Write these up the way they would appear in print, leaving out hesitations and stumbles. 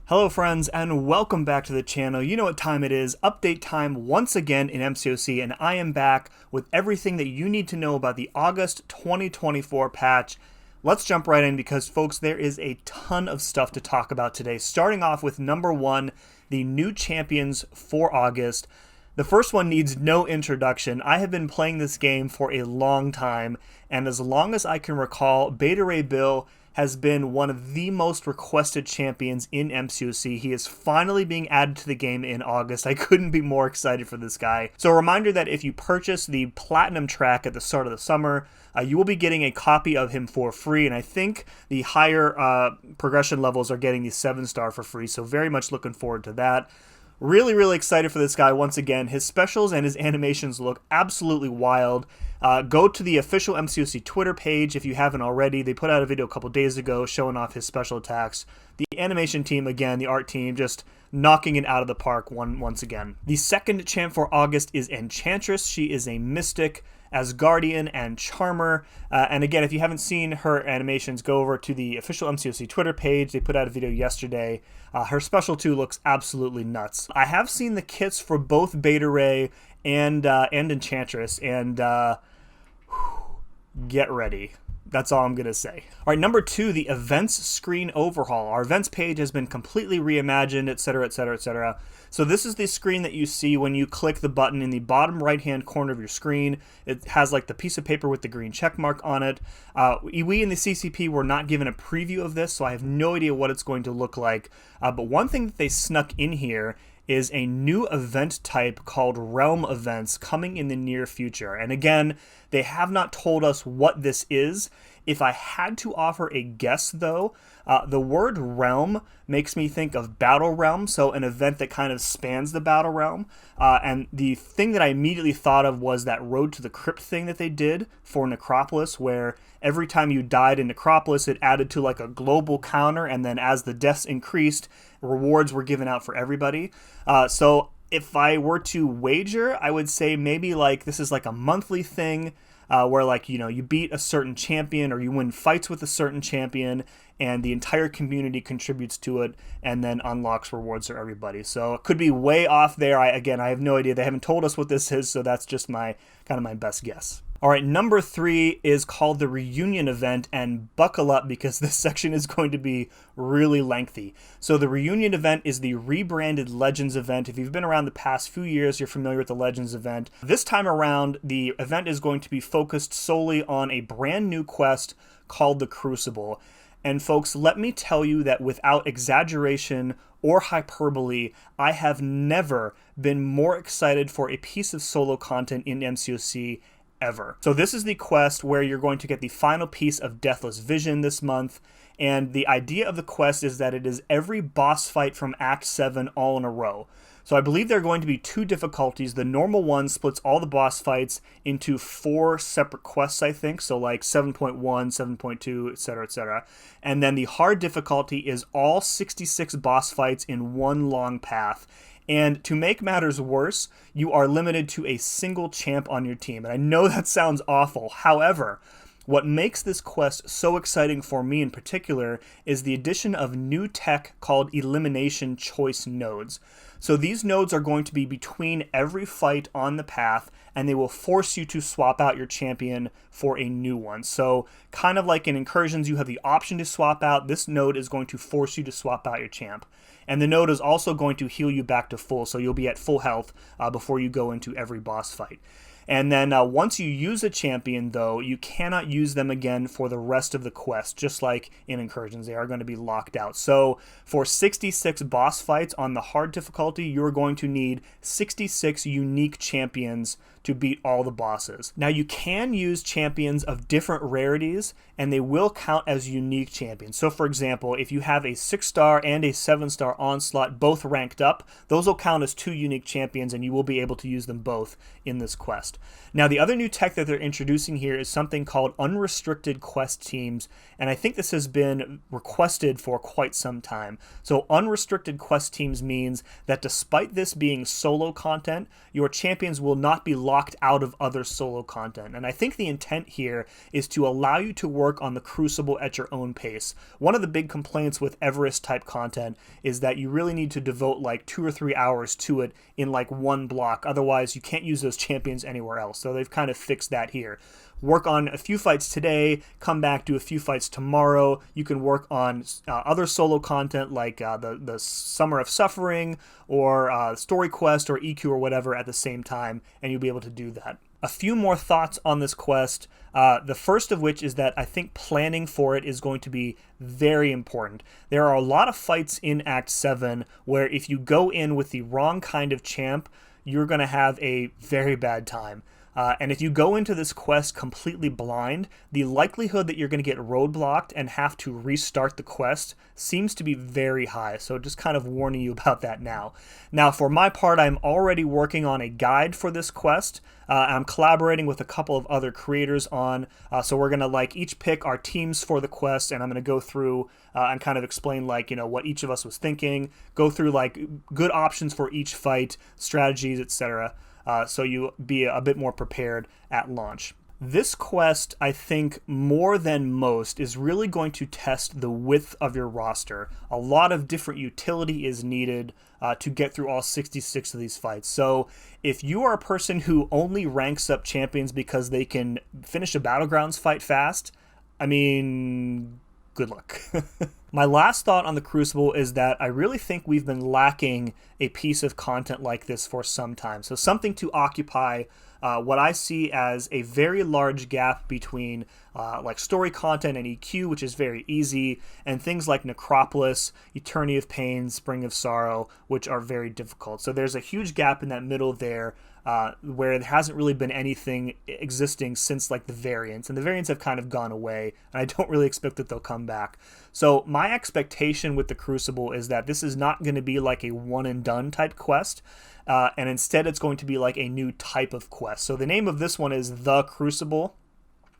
Hello friends and welcome back to the channel. You know what time it is, update time once again in MCOC, and I am back with everything that you need to know about the August 2024 patch. Let's jump right in because folks, there is a ton of stuff to talk about today, starting off with number one, the new champions for August. The first one needs no introduction. I have been playing this game for a long time, and as long as I can recall, Beta Ray Bill has been one of the most requested champions in MCOC. He is finally being added to the game in August. I couldn't be more excited for this guy. So a reminder that if you purchase the Platinum track at the start of the summer, you will be getting a copy of him for free, and I think the higher progression levels are getting the 7-star for free, so very much looking forward to that. Really excited for this guy once again. His specials and his animations look absolutely wild. Go to the official MCOC Twitter page if you haven't already. They put out a video a couple days ago showing off his special attacks. The animation team, again, the art team, just knocking it out of the park once again. The second champ for August is Enchantress. She is a mystic, Asgardian, and Charmer. And again, if you haven't seen her animations, go over to the official MCOC Twitter page. They put out a video yesterday. Her special 2 looks absolutely nuts. I have seen the kits for both Beta Ray and Enchantress, and get ready. That's all I'm going to say. All right, number 2, the events screen overhaul. Our events page has been completely reimagined, etc., etc., etc. So this is the screen that you see when you click the button in the bottom right-hand corner of your screen. It has like the piece of paper with the green check mark on it. We in the CCP were not given a preview of this, so I have no idea what it's going to look like. But one thing that they snuck in here is a new event type called Realm Events coming in the near future. And again, they have not told us what this is. If I had to offer a guess though, the word realm makes me think of Battle Realm, so an event that kind of spans the Battle Realm. And the thing that I immediately thought of was that Road to the Crypt thing that they did for Necropolis, where every time you died in Necropolis, it added to like a global counter, and then as the deaths increased, rewards were given out for everybody. So if I were to wager, I would say maybe like this is like a monthly thing, where like, you know, you beat a certain champion or you win fights with a certain champion and the entire community contributes to it and then unlocks rewards for everybody. So it could be way off there. I have no idea. They haven't told us what this is, so that's just my best guess. All right, number 3 is called the Reunion Event, and buckle up because this section is going to be really lengthy. So the Reunion Event is the rebranded Legends event. If you've been around the past few years, you're familiar with the Legends event. This time around, the event is going to be focused solely on a brand new quest called the Crucible. And folks, let me tell you that without exaggeration or hyperbole, I have never been more excited for a piece of solo content in MCOC ever. So this is the quest where you're going to get the final piece of Deathless Vision this month, and the idea of the quest is that it is every boss fight from Act 7 all in a row. So I believe there are going to be 2 difficulties. The normal one splits all the boss fights into 4 separate quests, I think, so like 7.1, 7.2, etc., etc. And then the hard difficulty is all 66 boss fights in one long path. And to make matters worse, you are limited to a single champ on your team. And I know that sounds awful. However, what makes this quest so exciting for me in particular is the addition of new tech called Elimination Choice Nodes. So these nodes are going to be between every fight on the path, and they will force you to swap out your champion for a new one. So kind of like in Incursions, you have the option to swap out. This node is going to force you to swap out your champ. And the node is also going to heal you back to full, so you'll be at full health before you go into every boss fight. And then once you use a champion, though, you cannot use them again for the rest of the quest, just like in Incursions. They are going to be locked out. So for 66 boss fights on the hard difficulty, you're going to need 66 unique champions to beat all the bosses. Now you can use champions of different rarities, and they will count as unique champions. So for example, if you have a 6-star and a 7-star Onslaught both ranked up, those will count as 2 unique champions, and you will be able to use them both in this quest. Now the other new tech that they're introducing here is something called unrestricted quest teams, and I think this has been requested for quite some time. So unrestricted quest teams means that despite this being solo content, your champions will not be locked locked out of other solo content. And I think the intent here is to allow you to work on the Crucible at your own pace. One of the big complaints with Everest type content is that you really need to devote like 2 or 3 hours to it in like one block. Otherwise, you can't use those champions anywhere else. So they've kind of fixed that here. Work on a few fights today, come back, do a few fights tomorrow. You can work on other solo content like the Summer of Suffering or Story Quest or EQ or whatever at the same time, and you'll be able to do that. A few more thoughts on this quest. The first of which is that I think planning for it is going to be very important. There are a lot of fights in Act 7 where if you go in with the wrong kind of champ, you're going to have a very bad time. And if you go into this quest completely blind, the likelihood that you're going to get roadblocked and have to restart the quest seems to be very high. So just kind of warning you about that now. Now, for my part, I'm already working on a guide for this quest. I'm collaborating with a couple of other creators on, so we're going to like each pick our teams for the quest, and I'm going to go through and kind of explain like, what each of us was thinking, go through like good options for each fight, strategies, etc. So you be a bit more prepared at launch. This quest, I think, more than most, is really going to test the width of your roster. A lot of different utility is needed to get through all 66 of these fights. So if you are a person who only ranks up champions because they can finish a Battlegrounds fight fast, I mean, good luck. My last thought on the Crucible is that I really think we've been lacking a piece of content like this for some time. So something to occupy what I see as a very large gap between like story content and EQ, which is very easy, and things like Necropolis, Eternity of Pain, Spring of Sorrow, which are very difficult. So there's a huge gap in that middle there where there hasn't really been anything existing since like the variants, and the variants have kind of gone away, and I don't really expect that they'll come back. So my expectation with the Crucible is that this is not going to be like a one and done type quest, and instead it's going to be like a new type of quest. So the name of this one is The Crucible,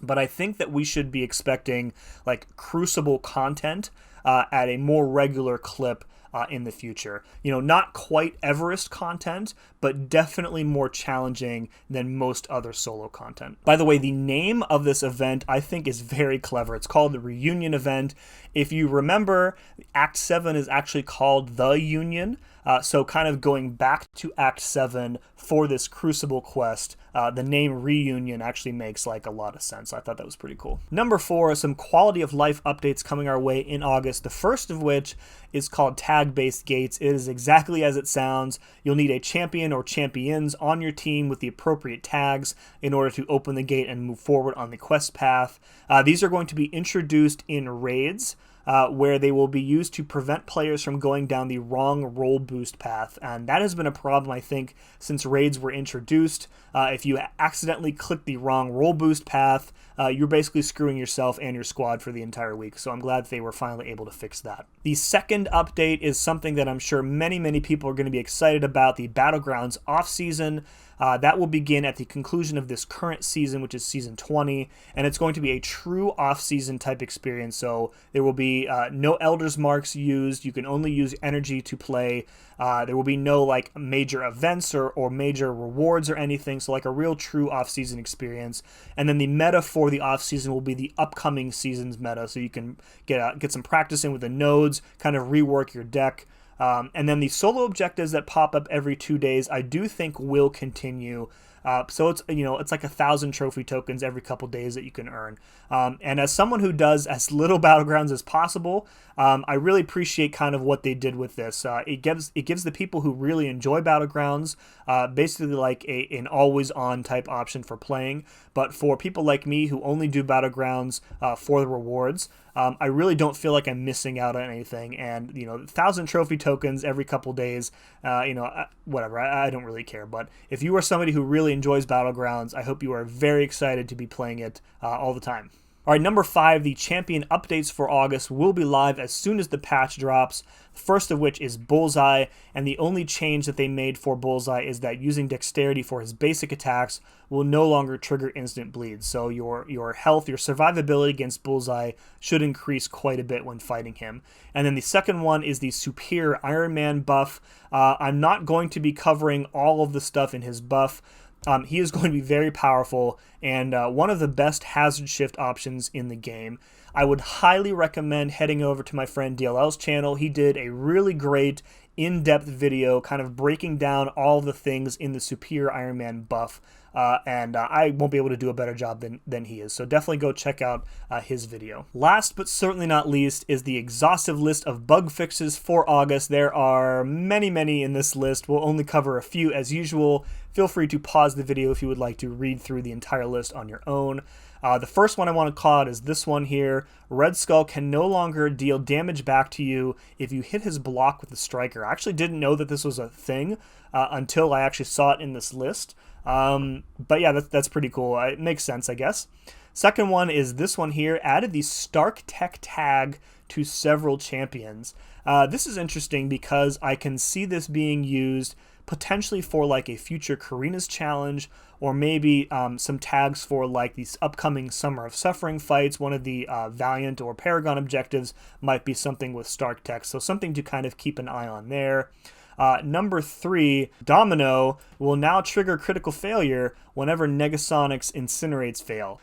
but I think that we should be expecting like Crucible content at a more regular clip in the future. Not quite Everest content, but definitely more challenging than most other solo content. By the way, the name of this event I think is very clever. It's called the Reunion Event. If you remember, Act 7 is actually called The Union. So kind of going back to Act 7 for this Crucible quest, the name Reunion actually makes like a lot of sense. I thought that was pretty cool. Number 4 is some quality of life updates coming our way in August. The first of which is called Tag-Based Gates. It is exactly as it sounds. You'll need a champion or champions on your team with the appropriate tags in order to open the gate and move forward on the quest path. These are going to be introduced in raids, where they will be used to prevent players from going down the wrong roll boost path. And that has been a problem, I think, since raids were introduced. If you accidentally click the wrong roll boost path, you're basically screwing yourself and your squad for the entire week. So I'm glad they were finally able to fix that. The second update is something that I'm sure many people are going to be excited about, the Battlegrounds Offseason. That will begin at the conclusion of this current season, which is season 20, and it's going to be a true off-season type experience. So there will be no Elder's Marks used. You can only use energy to play. There will be no like major events or major rewards or anything. So like a real true off-season experience. And then the meta for the off-season will be the upcoming season's meta. So you can get some practice in with the nodes, kind of rework your deck. And then the solo objectives that pop up every 2 days, I do think will continue. So it's like 1,000 trophy tokens every couple days that you can earn. And as someone who does as little Battlegrounds as possible, I really appreciate kind of what they did with this. It gives the people who really enjoy Battlegrounds basically like an always-on type option for playing. But for people like me who only do Battlegrounds for the rewards, I really don't feel like I'm missing out on anything. And 1,000 trophy tokens every couple days, whatever. I don't really care. But if you are somebody who really enjoys Battlegrounds, I hope you are very excited to be playing it all the time. All right, number 5, the champion updates for August will be live as soon as the patch drops. First of which is BULLSEYE, and the only change that they made for BULLSEYE is that using dexterity for his basic attacks will no longer trigger instant bleeds. So your health, your survivability against BULLSEYE should increase quite a bit when fighting him. And then the second one is the superior Iron Man buff. I'm not going to be covering all of the stuff in his buff, he is going to be very powerful and one of the best hazard shift options in the game. I would highly recommend heading over to my friend DLL's channel. He did a really great in-depth video kind of breaking down all the things in the Superior Iron Man buff, and I won't be able to do a better job than he is. So definitely go check out his video. Last but certainly not least is the exhaustive list of bug fixes for August. There are many, many in this list. We'll only cover a few as usual. Feel free to pause the video if you would like to read through the entire list on your own. The first one I want to call out is this one here. Red Skull can no longer deal damage back to you if you hit his block with the striker. I actually didn't know that this was a thing until I actually saw it in this list. But yeah, that's pretty cool. It makes sense, I guess. Second one is this one here. Added the Stark Tech tag to several champions. This is interesting because I can see this being used potentially for like a future Karina's challenge, or maybe some tags for like these upcoming Summer of Suffering fights. One of the Valiant or Paragon objectives might be something with Stark Tech, so something to kind of keep an eye on there. Number 3, Domino will now trigger critical failure whenever Negasonics Incinerates fail.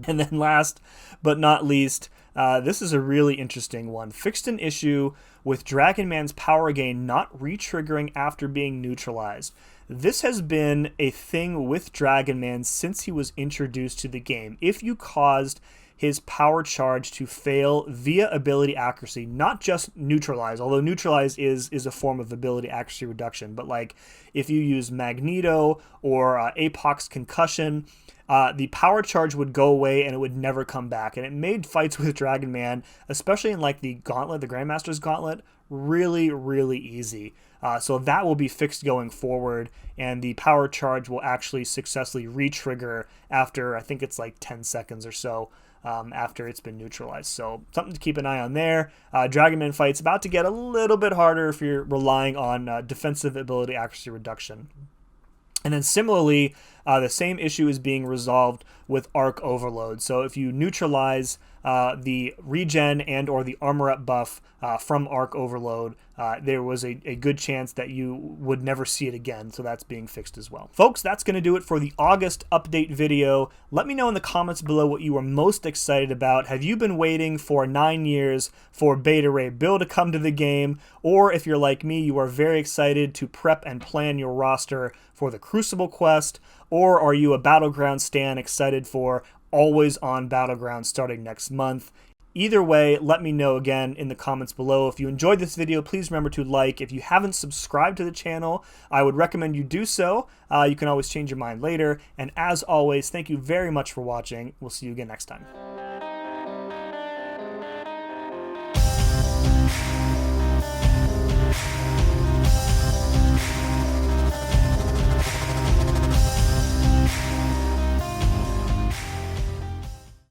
And then last but not least, this is a really interesting one. Fixed an issue with Dragon Man's power gain not re-triggering after being neutralized. This has been a thing with Dragon Man since he was introduced to the game. If you caused his power charge to fail via ability accuracy, not just neutralize, although neutralize is a form of ability accuracy reduction, but like if you use Magneto or Apox Concussion, the power charge would go away and it would never come back. And it made fights with Dragon Man, especially in like the Gauntlet, the Grandmaster's Gauntlet, really, really easy. So that will be fixed going forward, and the power charge will actually successfully re-trigger after, I think it's like 10 seconds or so after it's been neutralized. So something to keep an eye on there. Dragon Man fight's about to get a little bit harder if you're relying on defensive ability accuracy reduction. And then similarly, the same issue is being resolved with Arc Overload. So if you neutralize the regen and or the armor up buff from Arc Overload, there was a good chance that you would never see it again. So that's being fixed as well. Folks, that's going to do it for the August update video. Let me know in the comments below what you are most excited about. Have you been waiting for 9 years for Beta Ray Bill to come to the game? Or if you're like me, you are very excited to prep and plan your roster for the Crucible quest? Or are you a Battlegrounds stan excited for Always On Battlegrounds starting next month? Either way, let me know again in the comments below. If you enjoyed this video, please remember to like. If you haven't subscribed to the channel, I would recommend you do so. You can always change your mind later. And as always, thank you very much for watching. We'll see you again next time.